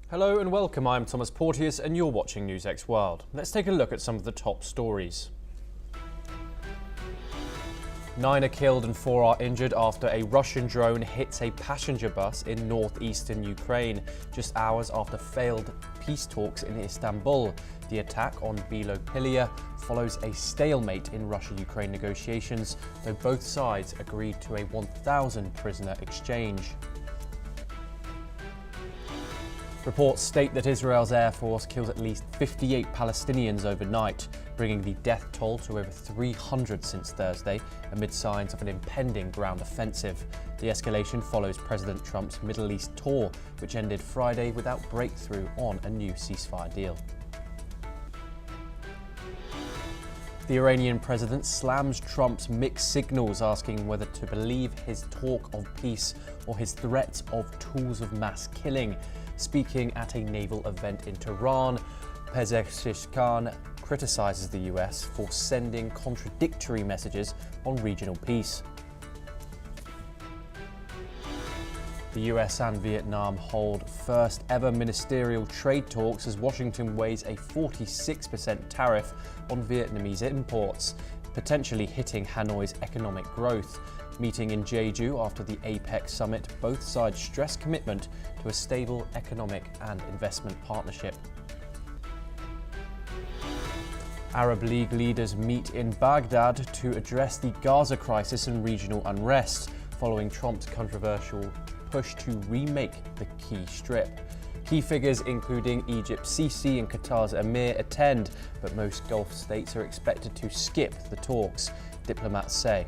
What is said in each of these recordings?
Hello and welcome, I'm Thomas Porteous and you're watching NewsX World. Let's take a look at some of the top stories. 9 are killed and 4 are injured after a Russian drone hits a passenger bus in northeastern Ukraine, just hours after failed peace talks in Istanbul. The attack on Bolivian follows a stalemate in Russia-Ukraine negotiations, though both sides agreed to a 1,000 prisoner exchange. Reports state that Israel's Air Force killed at least 58 Palestinians overnight, bringing the death toll to over 300 since Thursday, amid signs of an impending ground offensive. The escalation follows President Trump's Middle East tour, which ended Friday without breakthrough on a new ceasefire deal. The Iranian president slams Trump's mixed signals, asking whether to believe his talk of peace or his threats of tools of mass killing. Speaking at a naval event in Tehran, Pezeshkian criticizes the US for sending contradictory messages on regional peace. The US and Vietnam hold first ever ministerial trade talks as Washington weighs a 46% tariff on Vietnamese imports, potentially hitting Hanoi's economic growth. Meeting in Jeju after the APEC summit, both sides stress commitment to a stable economic and investment partnership. Arab League leaders meet in Baghdad to address the Gaza crisis and regional unrest, following Trump's controversial push to remake the key strip. Key figures including Egypt's Sisi and Qatar's Emir attend, but most Gulf states are expected to skip the talks, diplomats say.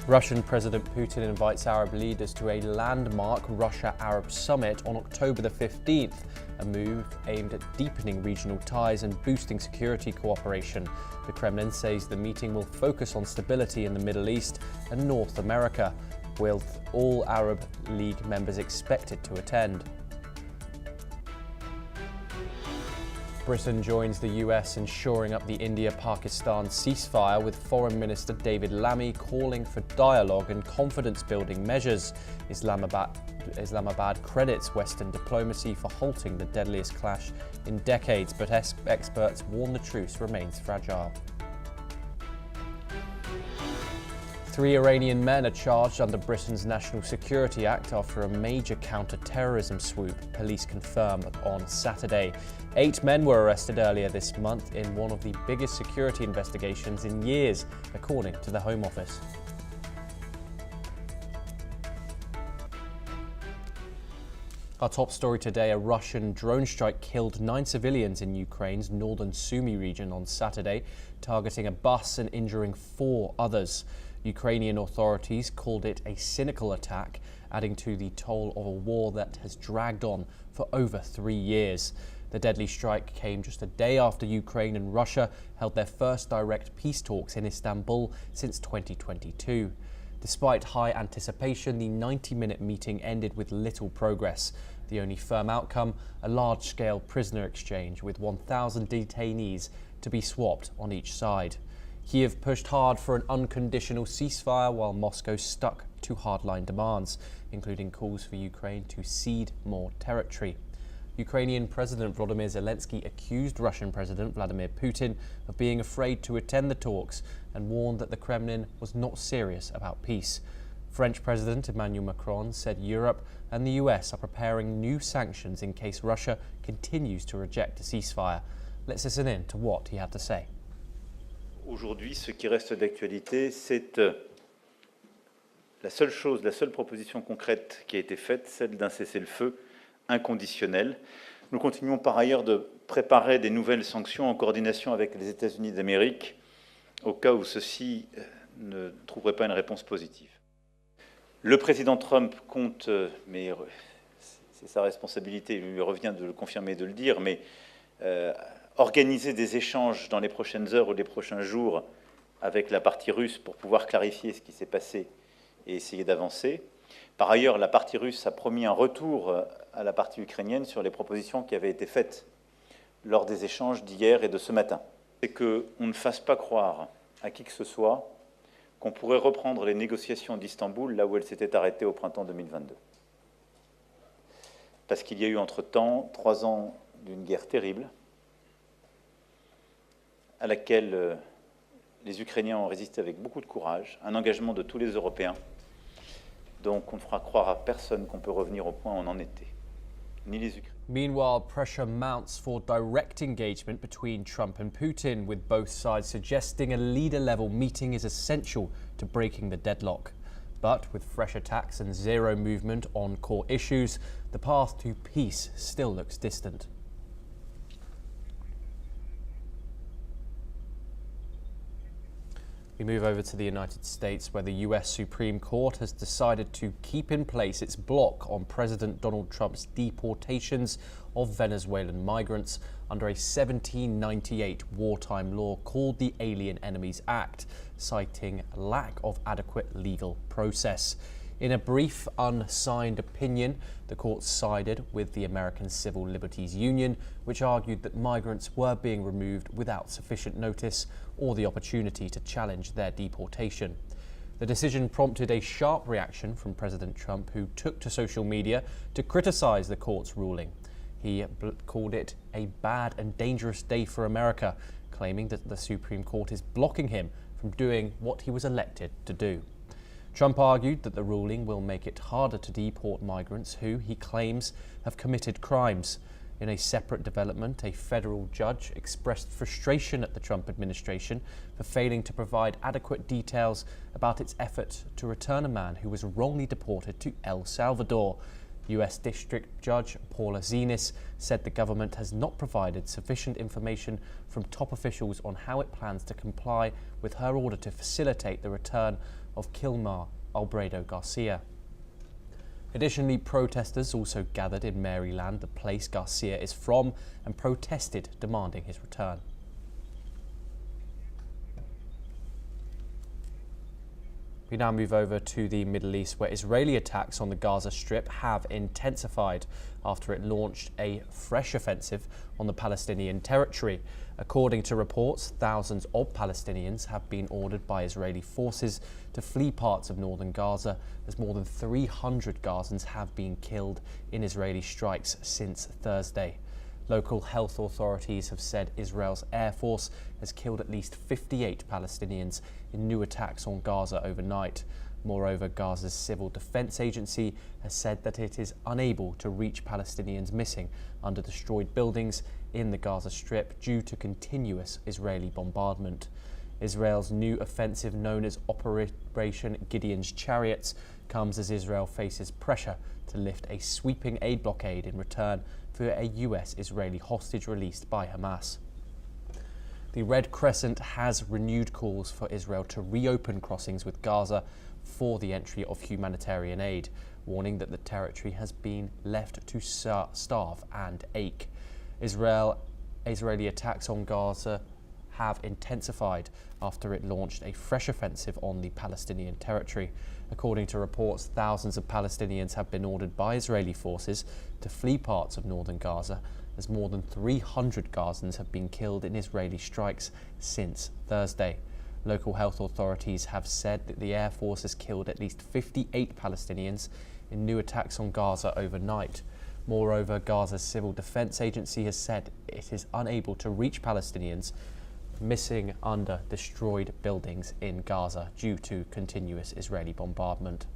Russian President Putin invites Arab leaders to a landmark Russia-Arab summit on October the 15th, a move aimed at deepening regional ties and boosting security cooperation. The Kremlin says the meeting will focus on stability in the Middle East and North America, with all Arab League members expected to attend. Britain joins the US in shoring up the India-Pakistan ceasefire, with Foreign Minister David Lammy calling for dialogue and confidence-building measures. Islamabad credits Western diplomacy for halting the deadliest clash in decades, but experts warn the truce remains fragile. 3 Iranian men are charged under Britain's National Security Act after a major counter-terrorism swoop, police confirmed on Saturday. 8 men were arrested earlier this month in one of the biggest security investigations in years, according to the Home Office. Our top story today: a Russian drone strike killed 9 civilians in Ukraine's northern Sumy region on Saturday, targeting a bus and injuring 4 others. Ukrainian authorities called it a cynical attack, adding to the toll of a war that has dragged on for over 3 years. The deadly strike came just a day after Ukraine and Russia held their first direct peace talks in Istanbul since 2022. Despite high anticipation, the 90-minute meeting ended with little progress. The only firm outcome, a large-scale prisoner exchange with 1,000 detainees to be swapped on each side. Kiev pushed hard for an unconditional ceasefire, while Moscow stuck to hardline demands, including calls for Ukraine to cede more territory. Ukrainian President Volodymyr Zelensky accused Russian President Vladimir Putin of being afraid to attend the talks and warned that the Kremlin was not serious about peace. French President Emmanuel Macron said Europe and the US are preparing new sanctions in case Russia continues to reject a ceasefire. Let's listen in to what he had to say. Aujourd'hui, ce qui reste d'actualité, c'est la seule proposition concrète qui a été faite, celle d'un cessez-le-feu inconditionnel. Nous continuons par ailleurs de préparer des nouvelles sanctions en coordination avec les États-Unis d'Amérique, au cas où ceux-ci ne trouveraient pas une réponse positive. Le président Trump compte, mais c'est sa responsabilité, il lui revient de le confirmer et de le dire, mais organiser des échanges dans les prochaines heures ou les prochains jours avec la partie russe pour pouvoir clarifier ce qui s'est passé et essayer d'avancer. Par ailleurs, la partie russe a promis un retour à la partie ukrainienne sur les propositions qui avaient été faites lors des échanges d'hier et de ce matin. C'est qu'on ne fasse pas croire à qui que ce soit qu'on pourrait reprendre les négociations d'Istanbul là où elles s'étaient arrêtées au printemps 2022. Parce qu'il y a eu entre-temps 3 ans d'une guerre terrible à laquelle les Ukrainiens ont résisté avec beaucoup de courage, un engagement de tous les Européens. Donc on ne fera croire à personne qu'on peut revenir au point où on en était, ni les Ukrainiens. Meanwhile, pressure mounts for direct engagement between Trump and Putin, with both sides suggesting a leader-level meeting is essential to breaking the deadlock. But with fresh attacks and zero movement on core issues, the path to peace still looks distant. We move over to the United States, where the US Supreme Court has decided to keep in place its block on President Donald Trump's deportations of Venezuelan migrants under a 1798 wartime law called the Alien Enemies Act, citing lack of adequate legal process. In a brief, unsigned opinion, the court sided with the American Civil Liberties Union, which argued that migrants were being removed without sufficient notice or the opportunity to challenge their deportation. The decision prompted a sharp reaction from President Trump, who took to social media to criticize the court's ruling. He called it a bad and dangerous day for America, claiming that the Supreme Court is blocking him from doing what he was elected to do. Trump argued that the ruling will make it harder to deport migrants who, he claims, have committed crimes. In a separate development, a federal judge expressed frustration at the Trump administration for failing to provide adequate details about its effort to return a man who was wrongly deported to El Salvador. US District Judge Paula Zenas said the government has not provided sufficient information from top officials on how it plans to comply with her order to facilitate the return of Kilmar Albrado Garcia. Additionally, protesters also gathered in Maryland, the place Garcia is from, and protested, demanding his return. We now move over to the Middle East, where Israeli attacks on the Gaza Strip have intensified after it launched a fresh offensive on the Palestinian territory. According to reports, thousands of Palestinians have been ordered by Israeli forces to flee parts of northern Gaza, as more than 300 Gazans have been killed in Israeli strikes since Thursday. Local health authorities have said Israel's Air Force has killed at least 58 Palestinians in new attacks on Gaza overnight. Moreover, Gaza's Civil Defense Agency has said that it is unable to reach Palestinians missing under destroyed buildings in the Gaza Strip due to continuous Israeli bombardment. Israel's new offensive, known as Operation Gideon's Chariots, comes as Israel faces pressure to lift a sweeping aid blockade in return for a US-Israeli hostage released by Hamas. The Red Crescent has renewed calls for Israel to reopen crossings with Gaza for the entry of humanitarian aid, warning that the territory has been left to starve and ache. Israeli attacks on Gaza have intensified after it launched a fresh offensive on the Palestinian territory. According to reports, thousands of Palestinians have been ordered by Israeli forces to flee parts of northern Gaza, as more than 300 Gazans have been killed in Israeli strikes since Thursday. Local health authorities have said that the Air Force has killed at least 58 Palestinians in new attacks on Gaza overnight. Moreover, Gaza's Civil Defense Agency has said it is unable to reach Palestinians missing under destroyed buildings in Gaza due to continuous Israeli bombardment.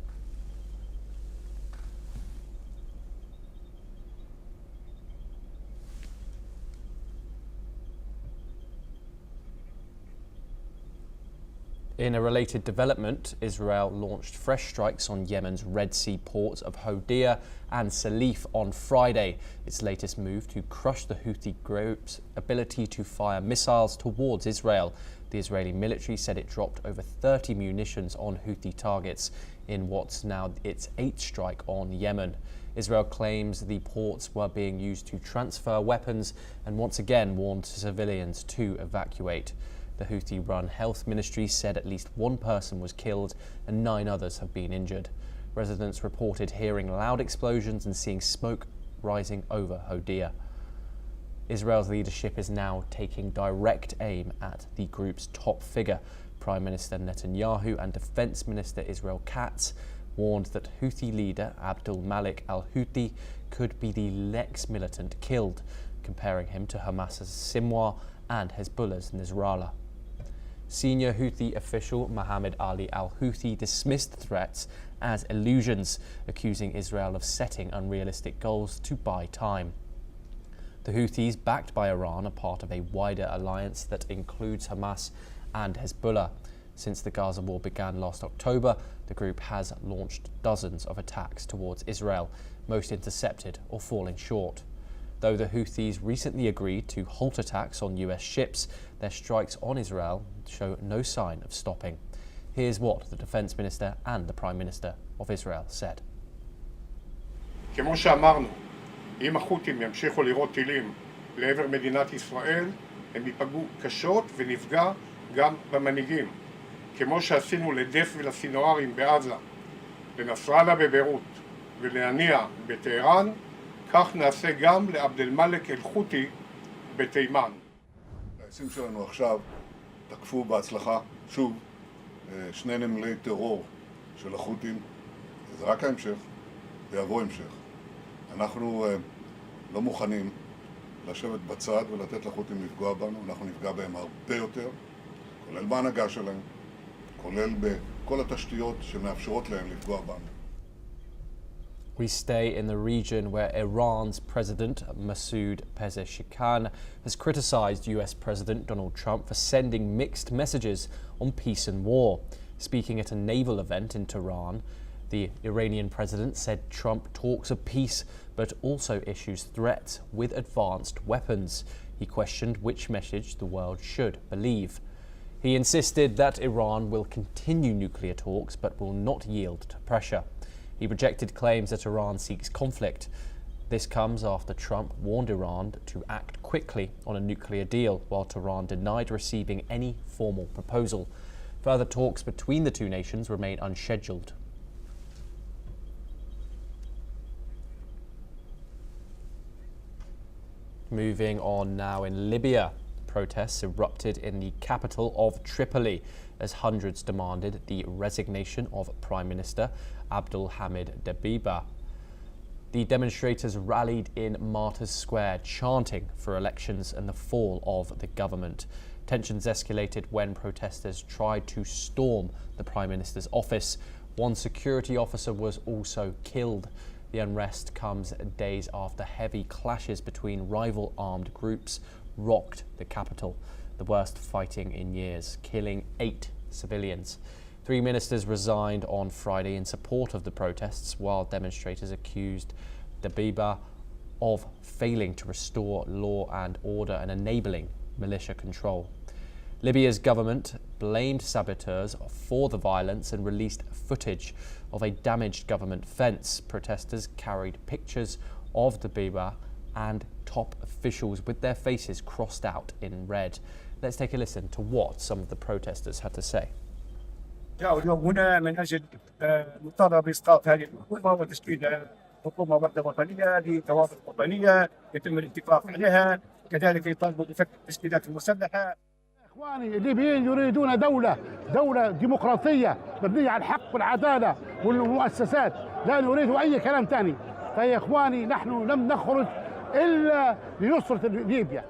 In a related development, Israel launched fresh strikes on Yemen's Red Sea ports of Hodeidah and Salif on Friday, its latest move to crush the Houthi group's ability to fire missiles towards Israel. The Israeli military said it dropped over 30 munitions on Houthi targets in what's now its 8th strike on Yemen. Israel claims the ports were being used to transfer weapons and once again warned civilians to evacuate. The Houthi-run health ministry said at least one person was killed and 9 others have been injured. Residents reported hearing loud explosions and seeing smoke rising over Hodeidah. Israel's leadership is now taking direct aim at the group's top figure, Prime Minister Netanyahu and Defense Minister Israel Katz warned that Houthi leader Abdul Malik al-Houthi could be the next militant killed, comparing him to Hamas's Sinwar and Hezbollah's Nasrallah. Senior Houthi official Mohammed Ali al-Houthi dismissed threats as illusions, accusing Israel of setting unrealistic goals to buy time. The Houthis, backed by Iran, are part of a wider alliance that includes Hamas and Hezbollah. Since the Gaza war began last October, the group has launched dozens of attacks towards Israel, most intercepted or falling short. Though the Houthis recently agreed to halt attacks on US ships, their strikes on Israel show no sign of stopping. Here's what the Defense Minister and the Prime Minister of Israel said. כמו שאמרנו, אם החות'ים ימשיכו לירות טילים לעבר מדינת ישראל, הם ייפגעו קשות ונפגע גם במנהיגים. כמו שעשינו לדף ולסינוארים בעזה, לנסראללה בביירות ולהניע בטהרן, כך נעשה גם לעבד אל-מאלכ אל-חות'י בתימן. העצים שלנו עכשיו תקפו בהצלחה שוב שני נמלי טרור של החות'ים. זה רק ההמשך, ויבוא המשך. אנחנו לא מוכנים לשבת בצד ולתת לחות'ים לפגוע בנו, אנחנו נפגע בהם הרבה יותר, כולל בהנהגה שלהם, כולל בכל התשתיות שמאפשרות להם לפגוע בנו. We stay in the region where Iran's President Masoud Pezeshkian has criticised US President Donald Trump for sending mixed messages on peace and war. Speaking at a naval event in Tehran, the Iranian president said Trump talks of peace but also issues threats with advanced weapons. He questioned which message the world should believe. He insisted that Iran will continue nuclear talks but will not yield to pressure. He rejected claims that Iran seeks conflict. This comes after Trump warned Iran to act quickly on a nuclear deal, while Tehran denied receiving any formal proposal. Further talks between the two nations remain unscheduled. Moving on now in Libya. Protests erupted in the capital of Tripoli as hundreds demanded the resignation of Prime Minister Abdul Hamid Dbeibah. The demonstrators rallied in Martyrs Square, chanting for elections and the fall of the government. Tensions escalated when protesters tried to storm the Prime Minister's office. One security officer was also killed. The unrest comes days after heavy clashes between rival armed groups rocked the capital, the worst fighting in years, killing 8 civilians. 3 ministers resigned on Friday in support of the protests, while demonstrators accused Dbeibah of failing to restore law and order and enabling militia control. Libya's government blamed saboteurs for the violence and released footage of a damaged government fence. Protesters carried pictures of Dbeibah and top officials with their faces crossed out in red. Let's take a listen to what some of the protesters had to say. اليوم هنا من أجل مطالبة بإسقاط هذه الحكومة وتشكيل حكومة وحدة وطنية لتوافق وطنية يتم الاتفاق عليها، كذلك يطالبوا بفك التشكيلات المسلحة. إخواني الليبيين يريدون دولة ديمقراطية مبنية على الحق والعدالة والمؤسسات، لا نريد أي كلام ثاني. فيا إخواني نحن لم نخرج إلا لنصرة ليبيا.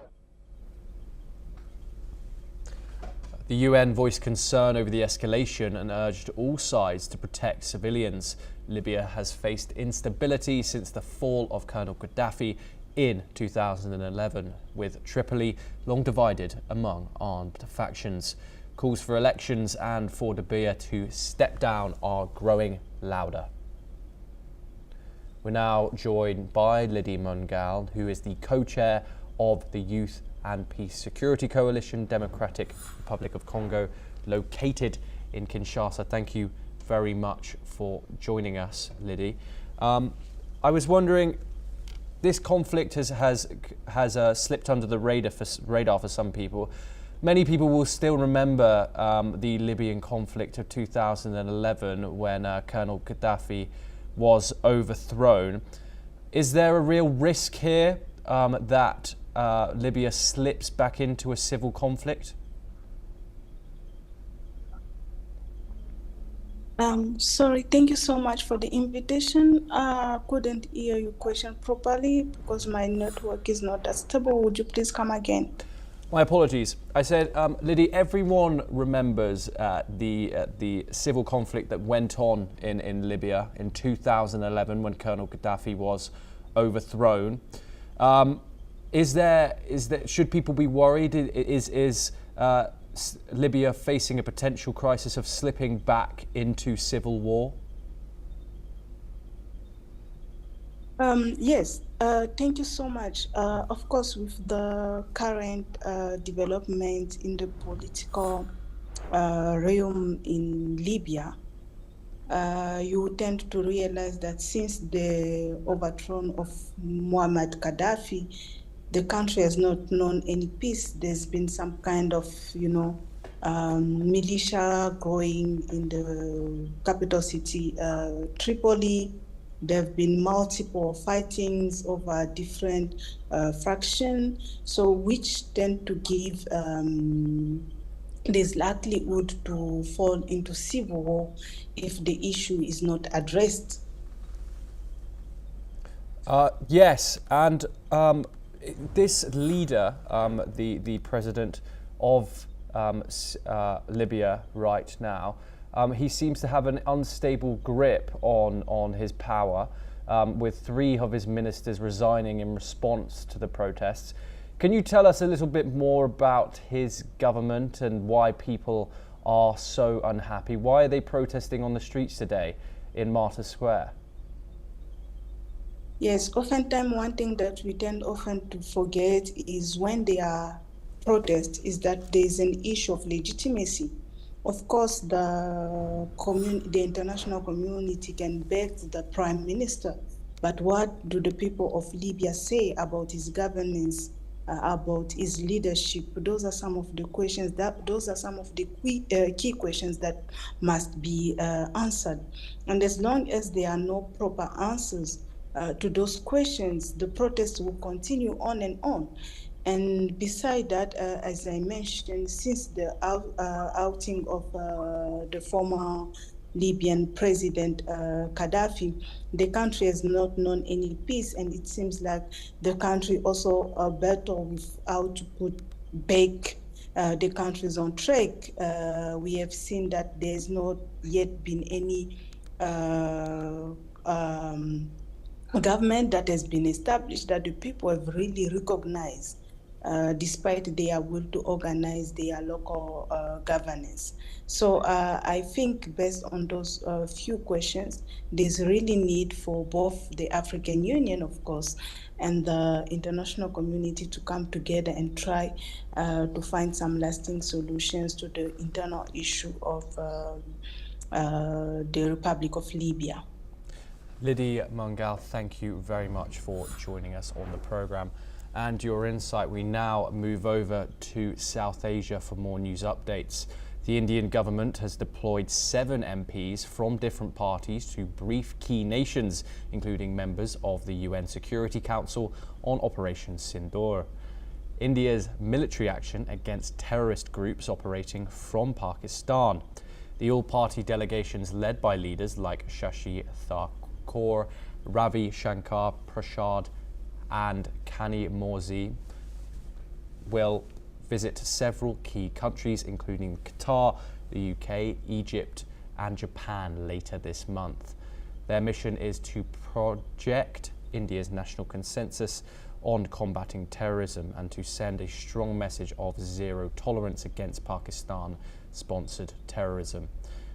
The UN voiced concern over the escalation and urged all sides to protect civilians. Libya has faced instability since the fall of Colonel Gaddafi in 2011, with Tripoli long divided among armed factions. Calls for elections and for Dbeibah to step down are growing louder. We're now joined by Lydie Mungal, who is the co-chair of the Youth and Peace Security Coalition, Democratic Republic of Congo, located in Kinshasa. Thank you very much for joining us, Lydie. I was wondering, this conflict has slipped under the radar for some people. Many people will still remember the Libyan conflict of 2011 when Colonel Gaddafi was overthrown. Is there a real risk here that Libya slips back into a civil conflict? Sorry, thank you so much for the invitation. Couldn't hear your question properly because my network is not that stable. Would you please come again? My apologies. I said, Liddy, everyone remembers the civil conflict that went on in Libya in 2011 when Colonel Gaddafi was overthrown. Should people be worried? Is Libya facing a potential crisis of slipping back into civil war? Yes, thank you so much. Of course, with the current development in the political realm in Libya, you tend to realize that since the overthrow of Muammar Gaddafi, the country has not known any peace. There's been some kind of, militia growing in the capital city, Tripoli. There have been multiple fightings over different factions, so which tend to give there's likelihood to fall into civil war if the issue is not addressed. Yes, and this leader, the president of Libya right now, he seems to have an unstable grip on his power, with 3 of his ministers resigning in response to the protests. Can you tell us a little bit more about his government and why people are so unhappy? Why are they protesting on the streets today in Martyrs Square? Yes, oftentimes one thing that we tend often to forget is when there are protests is that there's an issue of legitimacy. Of course, the international community can beg the prime minister, but what do the people of Libya say about his governance, about his leadership? Those are some of the questions those are some of the key questions that must be answered. And as long as there are no proper answers to those questions, the protests will continue on and on. And beside that, as I mentioned, since the outing of the former Libyan president Gaddafi, the country has not known any peace, and it seems like the country also battle with how to put back the countries on track. We have seen that there's not yet been any government that has been established that the people have really recognized, despite their will to organize their local governance. So I think based on those few questions, there's really need for both the African Union, of course, and the international community to come together and try to find some lasting solutions to the internal issue of the Republic of Libya. Liddy Mungal, thank you very much for joining us on the programme and your insight. We now move over to South Asia for more news updates. The Indian government has deployed 7 MPs from different parties to brief key nations, including members of the UN Security Council, on Operation Sindoor, India's military action against terrorist groups operating from Pakistan. The all-party delegations led by leaders like Shashi Thakur, Ravi Shankar Prasad and Kani Morzi will visit several key countries, including Qatar, the UK, Egypt and Japan later this month. Their mission is to project India's national consensus on combating terrorism and to send a strong message of zero tolerance against Pakistan-sponsored terrorism.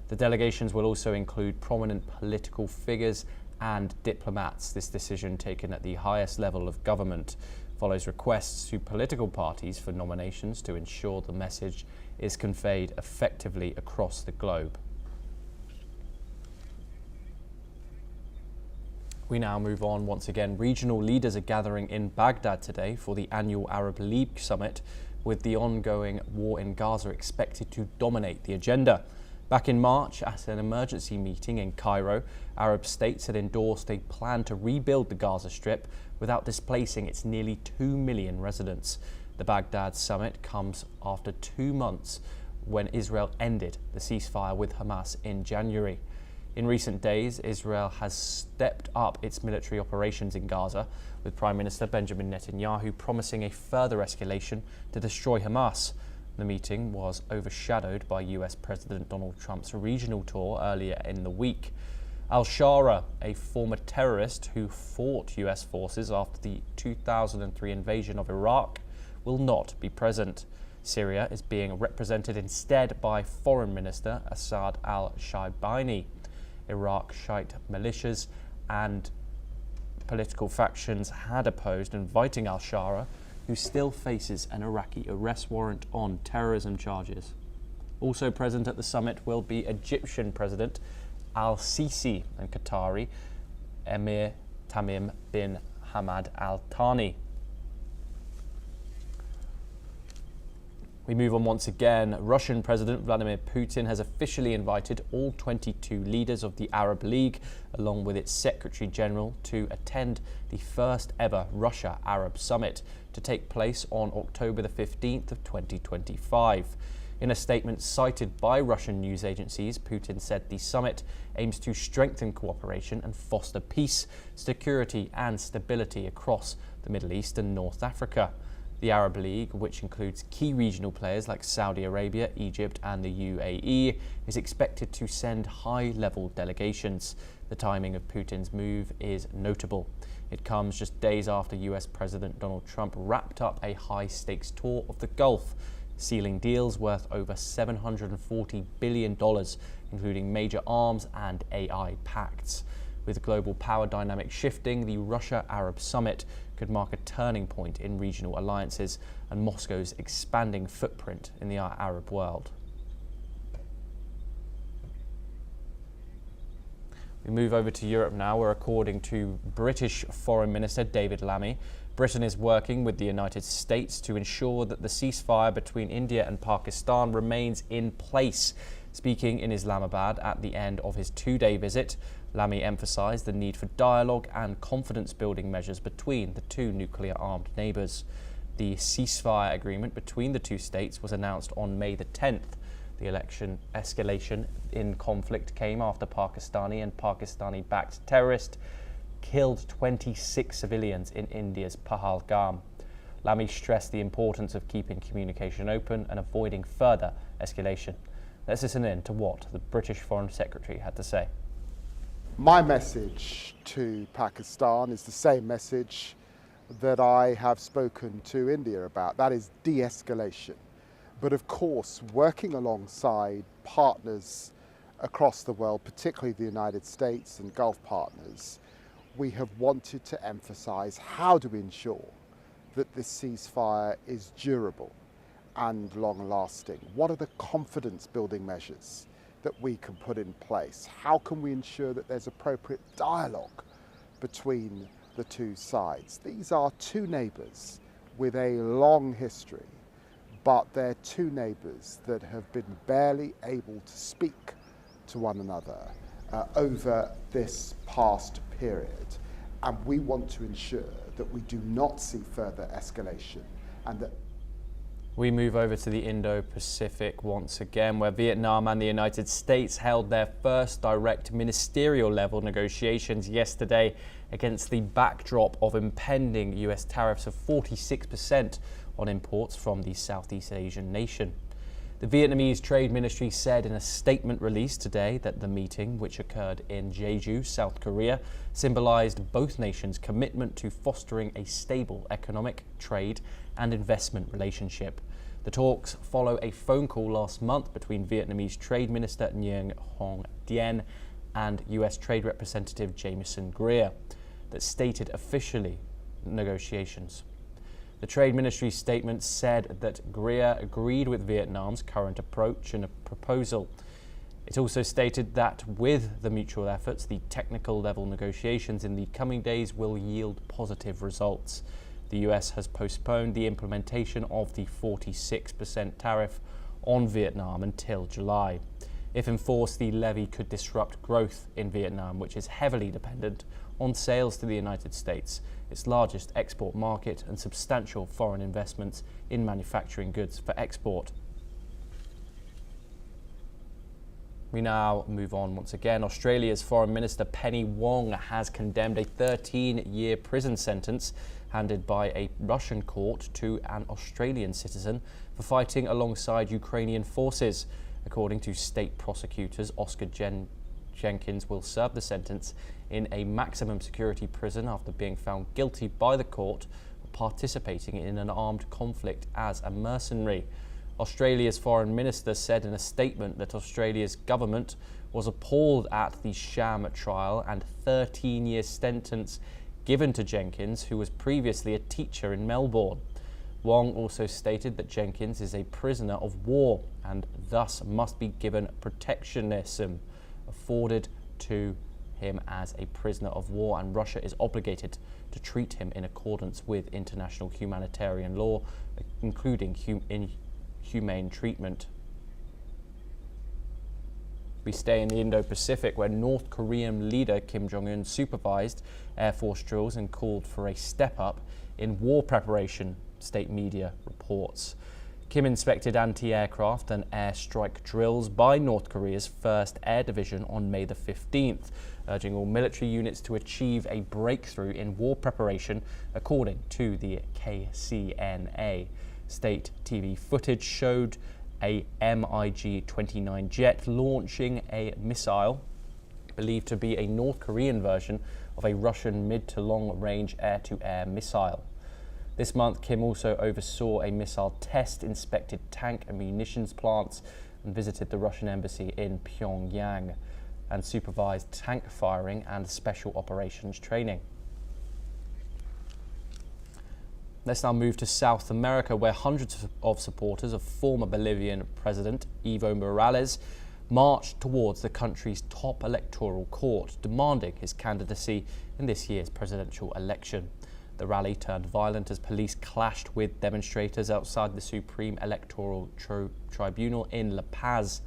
The delegations will also include prominent political figures and diplomats. This decision, taken at the highest level of government, follows requests to political parties for nominations to ensure the message is conveyed effectively across the globe. We now move on. Once again, regional leaders are gathering in Baghdad today for the annual Arab League summit, with the ongoing war in Gaza expected to dominate the agenda. Back in March, at an emergency meeting in Cairo, Arab states had endorsed a plan to rebuild the Gaza Strip without displacing its nearly 2 million residents. The Baghdad summit comes after 2 months when Israel ended the ceasefire with Hamas in January. In recent days, Israel has stepped up its military operations in Gaza, with Prime Minister Benjamin Netanyahu promising a further escalation to destroy Hamas. The meeting was overshadowed by US President Donald Trump's regional tour earlier in the week. Al-Shara, a former terrorist who fought US forces after the 2003 invasion of Iraq, will not be present. Syria is being represented instead by Foreign Minister Assad al-Shaibani. Iraq Shiite militias and political factions had opposed inviting al-Shara, who still faces an Iraqi arrest warrant on terrorism charges. Also present at the summit will be Egyptian President al-Sisi and Qatari Emir Tamim bin Hamad Al Thani. We move on once again. Russian President Vladimir Putin has officially invited all 22 leaders of the Arab League, along with its Secretary General, to attend the first ever Russia-Arab Summit to take place on October the 15th of 2025. In a statement cited by Russian news agencies, Putin said the summit aims to strengthen cooperation and foster peace, security and stability across the Middle East and North Africa. The Arab League, which includes key regional players like Saudi Arabia, Egypt and the UAE, is expected to send high-level delegations. The timing of Putin's move is notable. It comes just days after US President Donald Trump wrapped up a high-stakes tour of the Gulf, sealing deals worth over $740 billion, including major arms and AI pacts. With global power dynamics shifting, the Russia-Arab Summit could mark a turning point in regional alliances and Moscow's expanding footprint in the Arab world. We move over to Europe now, where according to British Foreign Minister David Lammy, Britain is working with the United States to ensure that the ceasefire between India and Pakistan remains in place. Speaking in Islamabad at the end of his two-day visit, Lammy emphasised the need for dialogue and confidence-building measures between the two nuclear-armed neighbours. The ceasefire agreement between the two states was announced on May the 10th. The escalation in conflict came after Pakistani and Pakistani-backed terrorists killed 26 civilians in India's Pahalgam. Lammy stressed the importance of keeping communication open and avoiding further escalation. Let's listen in to what the British Foreign Secretary had to say. My message to Pakistan is the same message that I have spoken to India about. That is de-escalation. But of course, working alongside partners across the world, particularly the United States and Gulf partners, we have wanted to emphasize how to ensure that this ceasefire is durable and long-lasting. What are the confidence-building measures that we can put in place? How can we ensure that there's appropriate dialogue between the two sides? These are two neighbours with a long history, but they're two neighbours that have been barely able to speak to one another over this past period. And we want to ensure that we do not see further escalation and that we move over to the Indo-Pacific once again, where Vietnam and the United States held their first direct ministerial level negotiations yesterday against the backdrop of impending US tariffs of 46% on imports from the Southeast Asian nation. The Vietnamese Trade Ministry said in a statement released today that the meeting, which occurred in Jeju, South Korea, symbolized both nations' commitment to fostering a stable economic, trade and investment relationship. The talks follow a phone call last month between Vietnamese Trade Minister Nguyen Hong Dien and US Trade Representative Jameson Greer that stated officially negotiations. The Trade Ministry's statement said that Greer agreed with Vietnam's current approach in a proposal. It also stated that with the mutual efforts, the technical level negotiations in the coming days will yield positive results. The US has postponed the implementation of the 46% tariff on Vietnam until July. If enforced, the levy could disrupt growth in Vietnam, which is heavily dependent on sales to the United States, its largest export market, and substantial foreign investments in manufacturing goods for export. We now move on once again. Australia's Foreign Minister Penny Wong has condemned a 13-year prison sentence handed by a Russian court to an Australian citizen for fighting alongside Ukrainian forces. According to state prosecutors, Oscar Jenkins will serve the sentence in a maximum security prison after being found guilty by the court of participating in an armed conflict as a mercenary. Australia's foreign minister said in a statement that Australia's government was appalled at the sham trial and 13-year sentence given to Jenkins, who was previously a teacher in Melbourne. Wong also stated that Jenkins is a prisoner of war and thus must be given protectionism afforded to him as a prisoner of war, and Russia is obligated to treat him in accordance with international humanitarian law, including humane treatment. We stay in the Indo-Pacific, where North Korean leader Kim Jong-un supervised Air Force drills and called for a step up in war preparation, state media reports. Kim inspected anti-aircraft and airstrike drills by North Korea's 1st Air Division on May the 15th, urging all military units to achieve a breakthrough in war preparation, according to the KCNA. State TV footage showed a MiG-29 jet launching a missile believed to be a North Korean version of a Russian mid to long range air-to-air missile. This month, Kim also oversaw a missile test, inspected tank and munitions plants, and visited the Russian embassy in Pyongyang, and supervised tank firing and special operations training. Let's now move to South America, where hundreds of supporters of former Bolivian President Evo Morales marched towards the country's top electoral court, demanding his candidacy in this year's presidential election. The rally turned violent as police clashed with demonstrators outside the Supreme Electoral Tribunal in La Paz.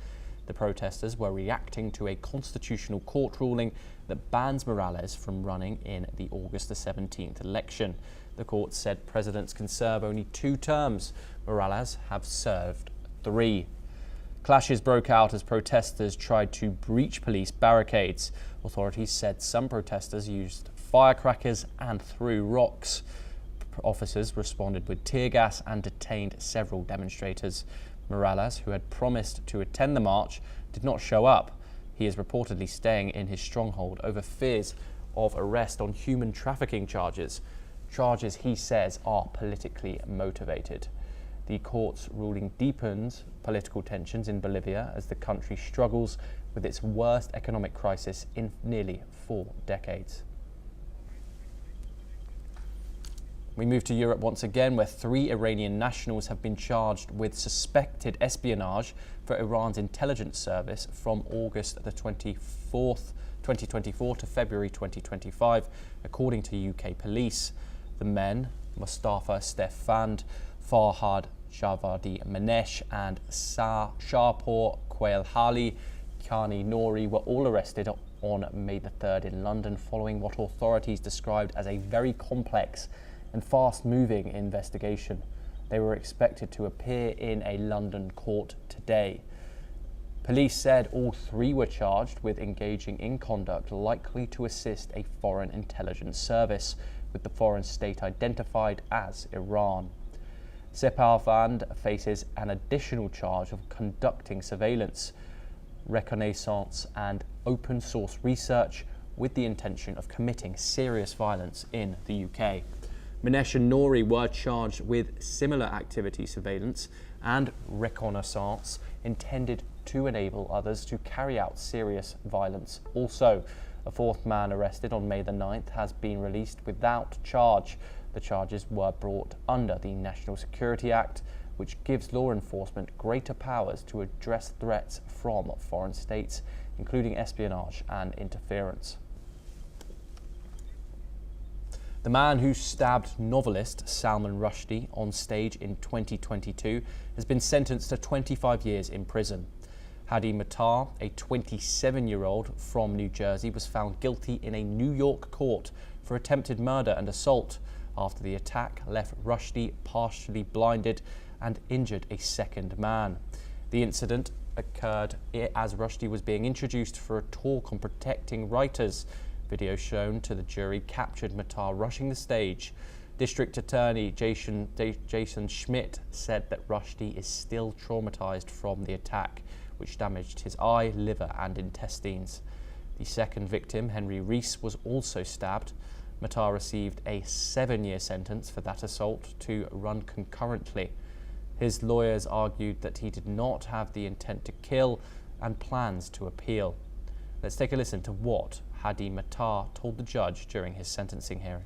The protesters were reacting to a constitutional court ruling that bans Morales from running in the August the 17th election. The court said presidents can serve only 2 terms. Morales have served 3. Clashes broke out as protesters tried to breach police barricades. Authorities said some protesters used firecrackers and threw rocks. Officers responded with tear gas and detained several demonstrators. Morales, who had promised to attend the march, did not show up. He is reportedly staying in his stronghold over fears of arrest on human trafficking charges. Charges he says are politically motivated. The court's ruling deepens political tensions in Bolivia as the country struggles with its worst economic crisis in nearly 4 decades. We move to Europe once again, where 3 Iranian nationals have been charged with suspected espionage for Iran's intelligence service from August the 24th, 2024 to February 2025, according to UK police. The men, Mustafa Stefand, Farhad Javadi Manesh and Shahpour Quailhali Khani Nouri, were all arrested on May the 3rd in London following what authorities described as a very complex and fast-moving investigation. They were expected to appear in a London court today. Police said all 3 were charged with engaging in conduct likely to assist a foreign intelligence service, with the foreign state identified as Iran. Separvand faces an additional charge of conducting surveillance, reconnaissance and open source research with the intention of committing serious violence in the UK. Manesh and Nouri were charged with similar activity, surveillance and reconnaissance intended to enable others to carry out serious violence. Also, a 4th man arrested on May the 9th has been released without charge. The charges were brought under the National Security Act, which gives law enforcement greater powers to address threats from foreign states, including espionage and interference. The man who stabbed novelist Salman Rushdie on stage in 2022 has been sentenced to 25 years in prison. Hadi Matar, a 27-year-old from New Jersey, was found guilty in a New York court for attempted murder and assault after the attack left Rushdie partially blinded and injured a second man. The incident occurred as Rushdie was being introduced for a talk on protecting writers. Video shown to the jury captured Matar rushing the stage. District Attorney Jason Schmidt said that Rushdie is still traumatized from the attack, which damaged his eye, liver and intestines. The second victim, Henry Rees, was also stabbed. Matar received a 7-year sentence for that assault to run concurrently. His lawyers argued that he did not have the intent to kill and plans to appeal. Let's take a listen to what Hadi Matar told the judge during his sentencing hearing.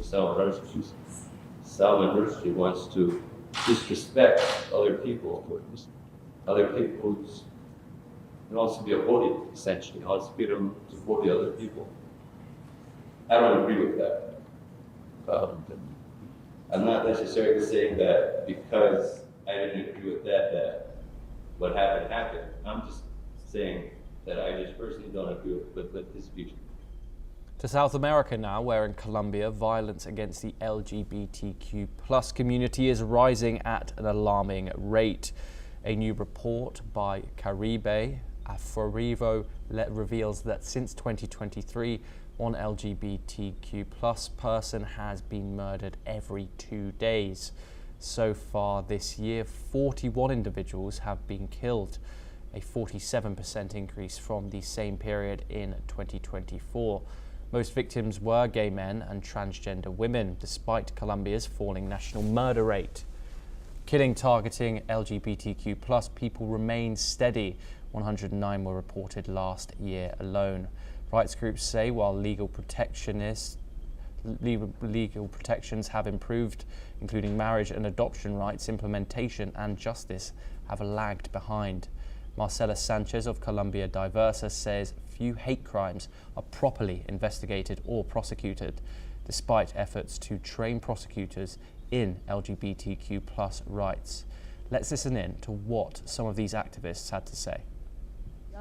Salman Rushdie wants to disrespect other people. Other people, he wants to be a bully, essentially. He wants to bully other people. I don't agree with that. I'm not necessarily saying that because I didn't agree with that what happened. I'm just saying that I just personally don't agree with his view. To South America now, where in Colombia, violence against the LGBTQ plus community is rising at an alarming rate. A new report by Caribe Aforivo reveals that since 2023, one LGBTQ plus person has been murdered every 2 days. So far this year, 41 individuals have been killed, a 47% increase from the same period in 2024. Most victims were gay men and transgender women, despite Colombia's falling national murder rate. Killing targeting LGBTQ plus people remains steady. 109 were reported last year alone. Rights groups say while legal protections have improved, including marriage and adoption rights, implementation and justice have lagged behind. Marcela Sanchez of Colombia Diversa says few hate crimes are properly investigated or prosecuted, despite efforts to train prosecutors in LGBTQ plus rights. Let's listen in to what some of these activists had to say.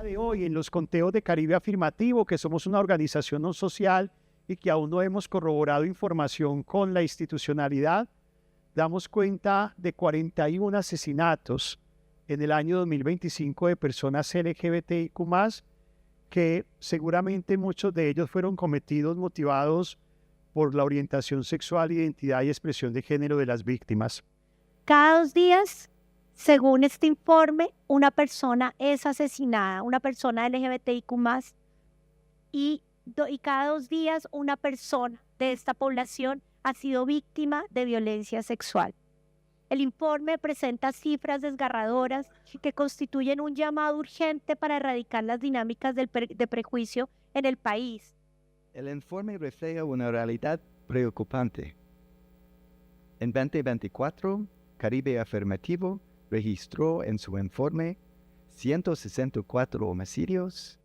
De hoy en los conteos de Caribe Afirmativo, que somos una organización no social y que aún no hemos corroborado información con la institucionalidad, damos cuenta de 41 asesinatos en el año 2025 de personas LGBTIQ+, que seguramente muchos de ellos fueron cometidos motivados por la orientación sexual, identidad y expresión de género de las víctimas. Cada 2 días, según este informe, una persona es asesinada, una persona LGBTIQ+, y cada 2 días una persona de esta población ha sido víctima de violencia sexual. El informe presenta cifras desgarradoras que constituyen un llamado urgente para erradicar las dinámicas de prejuicio en el país. El informe refleja una realidad preocupante. En 2024, Caribe Afirmativo registró en su informe 164 homicidios.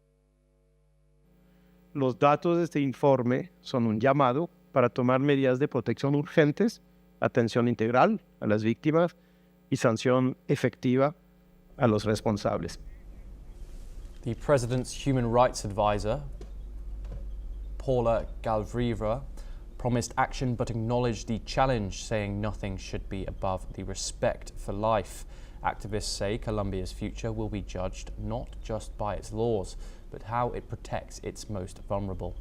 Los datos de este informe son un llamado para tomar medidas de protección urgentes, atención integral a las víctimas y sanción efectiva a los responsables. The President's Human Rights Advisor, Paula Galvreva, promised action but acknowledged the challenge, saying nothing should be above the respect for life. Activists say Colombia's future will be judged not just by its laws, but how it protects its most vulnerable.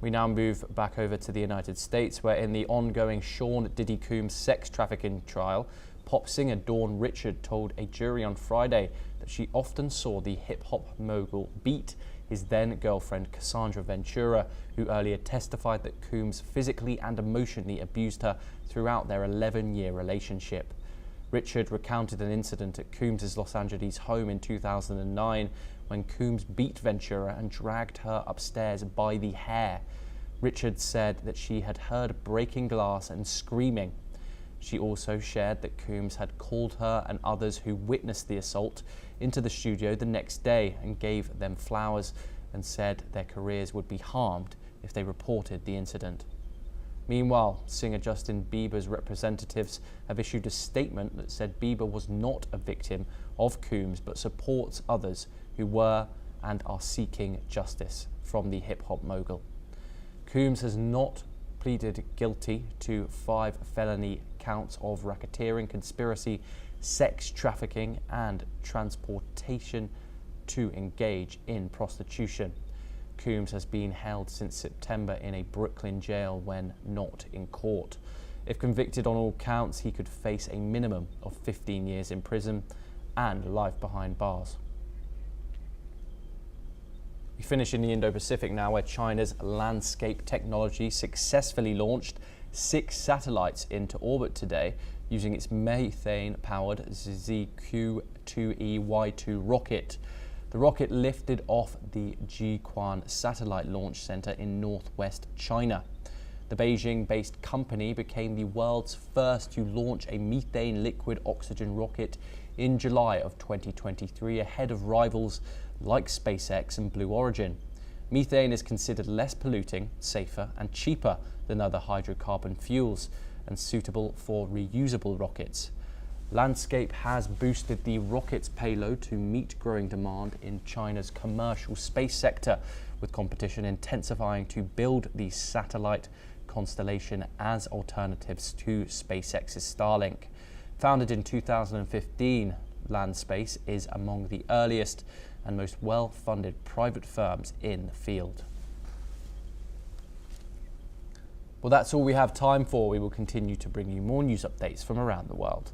We now move back over to the United States, where in the ongoing Sean Diddy Combs sex trafficking trial, pop singer Dawn Richard told a jury on Friday that she often saw the hip-hop mogul beat his then-girlfriend Cassandra Ventura, who earlier testified that Combs physically and emotionally abused her throughout their 11-year relationship. Richard recounted an incident at Combs' Los Angeles home in 2009 when Combs beat Ventura and dragged her upstairs by the hair. Richard said that she had heard breaking glass and screaming. She also shared that Combs had called her and others who witnessed the assault into the studio the next day and gave them flowers and said their careers would be harmed if they reported the incident. Meanwhile, singer Justin Bieber's representatives have issued a statement that said Bieber was not a victim of Combs but supports others who were and are seeking justice from the hip-hop mogul. Combs has not pleaded guilty to 5 felony counts of racketeering, conspiracy sex trafficking and transportation to engage in prostitution. Coombs has been held since September in a Brooklyn jail when not in court. If convicted on all counts, he could face a minimum of 15 years in prison and life behind bars. We finish in the Indo-Pacific now, where China's landscape technology successfully launched 6 satellites into orbit today using its methane-powered ZQ-2E-Y2 rocket. The rocket lifted off the Jiuquan Satellite Launch Center in northwest China. The Beijing-based company became the world's first to launch a methane liquid oxygen rocket in July of 2023, ahead of rivals like SpaceX and Blue Origin. Methane is considered less polluting, safer and cheaper than other hydrocarbon fuels and suitable for reusable rockets. Landscape has boosted the rocket's payload to meet growing demand in China's commercial space sector, with competition intensifying to build the satellite constellation as alternatives to SpaceX's Starlink. Founded in 2015, Landspace is among the earliest and most well-funded private firms in the field. Well, that's all we have time for. We will continue to bring you more news updates from around the world.